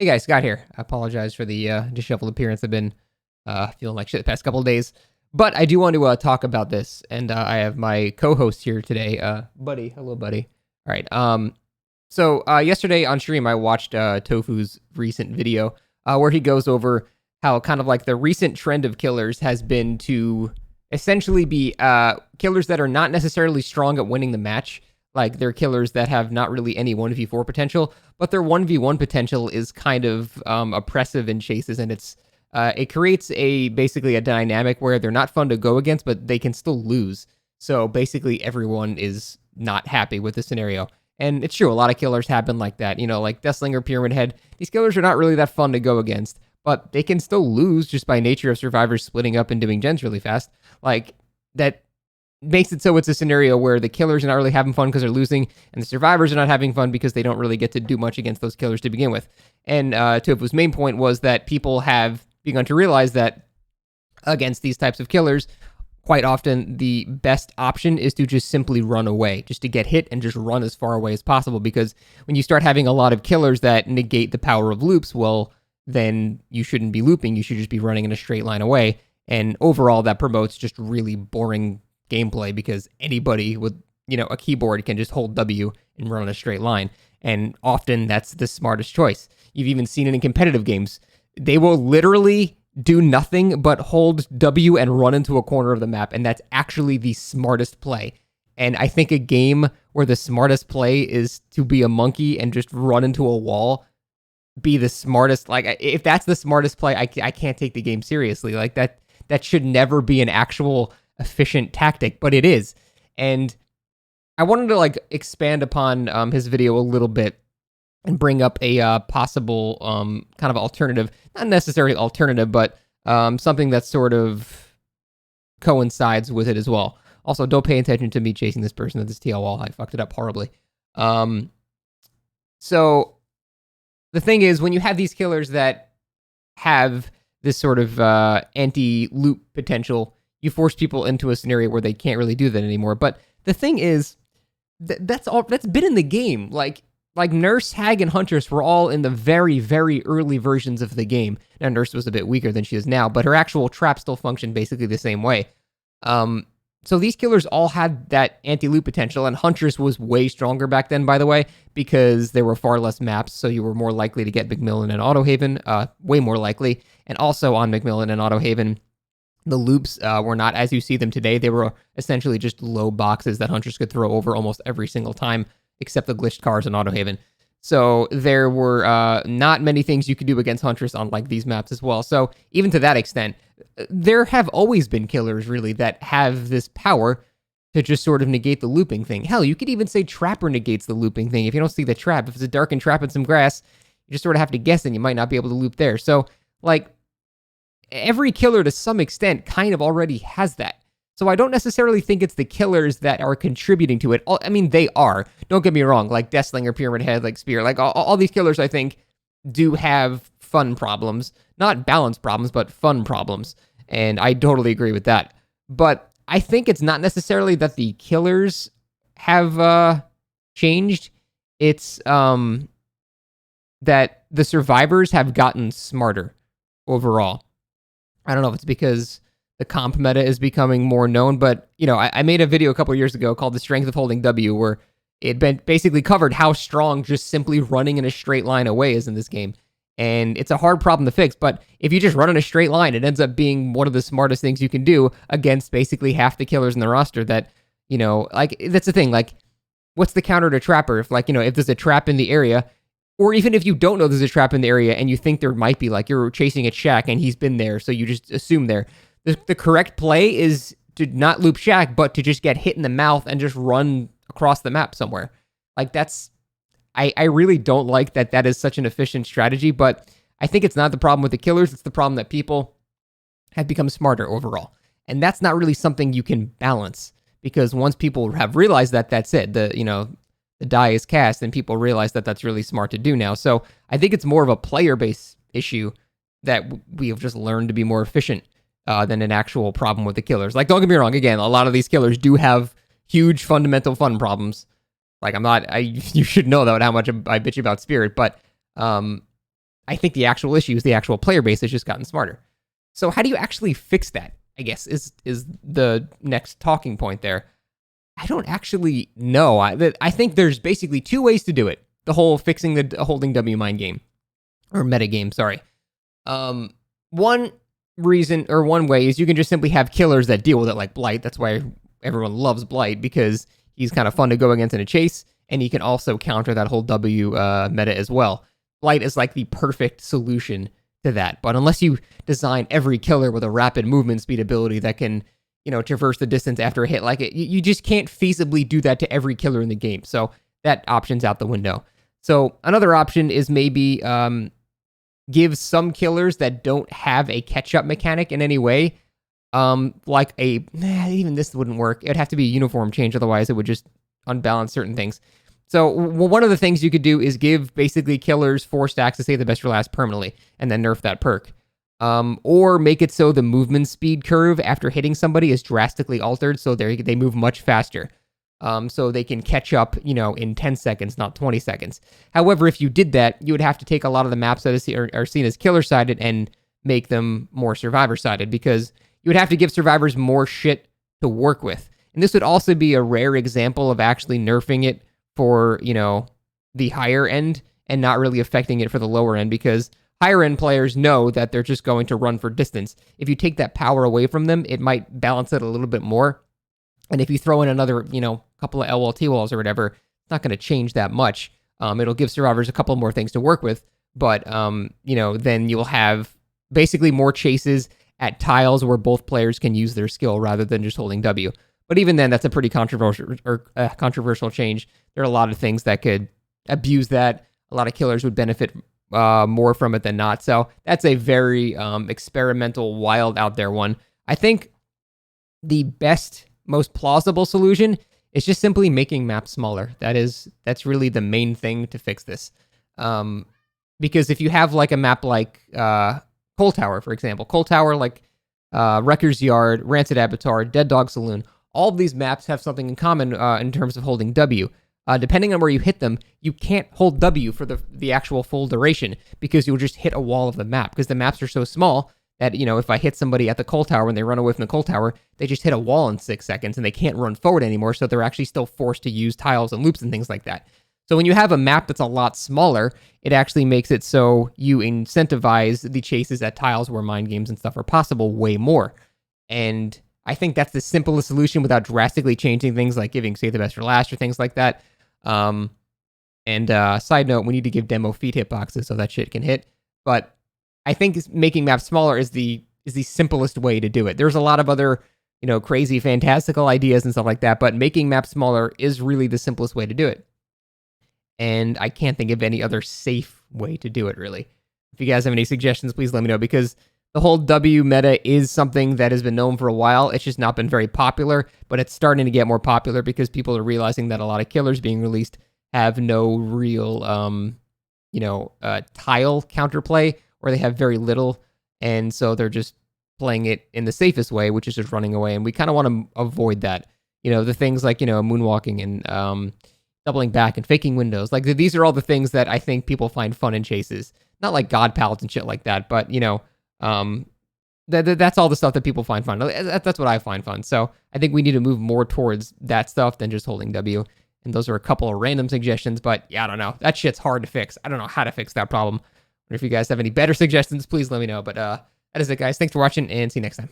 Hey guys, Scott here. I apologize for the disheveled appearance. I've been feeling like shit the past couple of days. But I do want to talk about this, and I have my co-host here today, Buddy. Hello, Buddy. All right. So yesterday on stream, I watched Tofu's recent video where he goes over how kind of like the recent trend of killers has been to essentially be killers that are not necessarily strong at winning the match. Like they're killers that have not really any 1v4 potential, but their 1v1 potential is kind of oppressive in chases, and it creates basically a dynamic where they're not fun to go against, but they can still lose. So basically everyone is not happy with the scenario. And it's true, a lot of killers have been like that. You know, like Deathslinger, Pyramid Head, these killers are not really that fun to go against, but they can still lose just by nature of survivors splitting up and doing gens really fast. Like, that makes it so it's a scenario where the killers are not really having fun because they're losing, and the survivors are not having fun because they don't really get to do much against those killers to begin with. And Tofu's main point was that people have begun to realize that against these types of killers, quite often the best option is to just simply run away, just to get hit and just run as far away as possible. Because when you start having a lot of killers that negate the power of loops, well, then you shouldn't be looping. You should just be running in a straight line away. And overall, that promotes just really boring gameplay because anybody with, a keyboard can just hold W and run in a straight line. And often that's the smartest choice. You've even seen it in competitive games. They will literally do nothing but hold W and run into a corner of the map, and that's actually the smartest play. And I think a game where the smartest play is to be a monkey and just run into a wall, be the smartest. Like, if that's the smartest play, I can't take the game seriously. Like, that should never be an actual efficient tactic, but it is. And I wanted to expand upon his video a little bit and bring up a possible kind of alternative, not necessarily alternative, but something that sort of coincides with it as well. Also, don't pay attention to me chasing this person at this TL wall. I fucked it up horribly. So the thing is, when you have these killers that have this sort of anti-loop potential, you force people into a scenario where they can't really do that anymore. But the thing is, that's been in the game. Like Nurse, Hag, and Huntress were all in the very, very early versions of the game. Now, Nurse was a bit weaker than she is now, but her actual trap still functioned basically the same way. So these killers all had that anti-loop potential, and Huntress was way stronger back then, by the way, because there were far less maps, so you were more likely to get McMillan and AutoHaven, way more likely. And also on McMillan and AutoHaven, the loops were not as you see them today. They were essentially just low boxes that Huntress could throw over almost every single time, except the glitched cars in AutoHaven. So there were not many things you could do against Huntress on these maps as well. So even to that extent, there have always been killers really that have this power to just sort of negate the looping thing. Hell, you could even say Trapper negates the looping thing. If you don't see the trap, if it's a darkened trap in some grass, you just sort of have to guess and you might not be able to loop there. So every killer to some extent kind of already has that. So I don't necessarily think it's the killers that are contributing to it. I mean, they are. Don't get me wrong. Like Deathslinger, Pyramid Head, Spear. All these killers, I think, do have fun problems. Not balance problems, but fun problems. And I totally agree with that. But I think it's not necessarily that the killers have changed. It's that the survivors have gotten smarter overall. I don't know if it's because the comp meta is becoming more known, but, I made a video a couple years ago called The Strength of Holding W, where it basically covered how strong just simply running in a straight line away is in this game. And it's a hard problem to fix, but if you just run in a straight line, it ends up being one of the smartest things you can do against basically half the killers in the roster that, that's the thing, what's the counter to Trapper? If there's a trap in the area, or even if you don't know there's a trap in the area and you think there might be, you're chasing at Shaq and he's been there, so you just assume there. The correct play is to not loop Shaq, but to just get hit in the mouth and just run across the map somewhere. I really don't like that is such an efficient strategy, but I think it's not the problem with the killers. It's the problem that people have become smarter overall. And that's not really something you can balance, because once people have realized that, that's it. The die is cast and people realize that that's really smart to do now. So I think it's more of a player-based issue that we have just learned to be more efficient than an actual problem with the killers. Don't get me wrong, again, a lot of these killers do have huge fundamental fun problems. You should know that how much I bitch about Spirit, but I think the actual issue is the actual player base has just gotten smarter. So how do you actually fix that, I guess, is the next talking point there. I don't actually know. I think there's basically two ways to do it. The whole fixing the holding W mind game. Or meta game, sorry. One reason, or one way, is you can just simply have killers that deal with it like Blight. That's why everyone loves Blight, because he's kind of fun to go against in a chase, and he can also counter that whole W meta as well. Blight is like the perfect solution to that. But unless you design every killer with a rapid movement speed ability that can, traverse the distance after a hit like it, you just can't feasibly do that to every killer in the game. So that option's out the window. So another option is maybe give some killers that don't have a catch-up mechanic in any way, like even this wouldn't work. It'd have to be a uniform change, otherwise it would just unbalance certain things. So one of the things you could do is give basically killers 4 stacks to save the best for last permanently, and then nerf that perk. Or make it so the movement speed curve after hitting somebody is drastically altered, so they move much faster. So they can catch up, in 10 seconds, not 20 seconds. However, if you did that, you would have to take a lot of the maps that are seen as killer-sided and make them more survivor-sided, because you would have to give survivors more shit to work with. And this would also be a rare example of actually nerfing it for, the higher end and not really affecting it for the lower end, because higher end players know that they're just going to run for distance. If you take that power away from them, it might balance it a little bit more. And if you throw in another, couple of LLT walls or whatever, it's not going to change that much. It'll give survivors a couple more things to work with, but, then you'll have basically more chases at tiles where both players can use their skill rather than just holding W. But even then, that's a pretty controversial change. There are a lot of things that could abuse that. A lot of killers would benefit more from it than not. So that's a very experimental, wild, out there one. I think the best, most plausible solution is just simply making maps smaller. That's really the main thing to fix this. Because if you have like a map like Coal Tower, for example, Coal Tower, like Wrecker's Yard, Rancid Avatar, Dead Dog Saloon, all of these maps have something in common in terms of holding W. Depending on where you hit them, you can't hold W for the actual full duration, because you'll just hit a wall of the map, because the maps are so small that, if I hit somebody at the Coal Tower and they run away from the Coal Tower, they just hit a wall in 6 seconds and they can't run forward anymore, so they're actually still forced to use tiles and loops and things like that. So when you have a map that's a lot smaller, it actually makes it so you incentivize the chases at tiles where mind games and stuff are possible way more. And I think that's the simplest solution without drastically changing things like giving Save the Best for Last or things like that. Side note, we need to give demo feed hitboxes so that shit can hit. But I think making maps smaller is the simplest way to do it. There's a lot of other, crazy, fantastical ideas and stuff like that, but making maps smaller is really the simplest way to do it. And I can't think of any other safe way to do it, really. If you guys have any suggestions, please let me know, because the whole W meta is something that has been known for a while. It's just not been very popular, but it's starting to get more popular because people are realizing that a lot of killers being released have no real, tile counterplay, or they have very little, and so they're just playing it in the safest way, which is just running away, and we kind of want to avoid that. The things like, moonwalking and doubling back and faking windows. Like, these are all the things that I think people find fun in chases. Not like God pallets and shit like that, but, that's all the stuff that people find fun. That's what I find fun. So I think we need to move more towards that stuff than just holding W. And those are a couple of random suggestions, but yeah, I don't know. That shit's hard to fix. I don't know how to fix that problem. If you guys have any better suggestions, please let me know. But that is it, guys. Thanks for watching, and see you next time.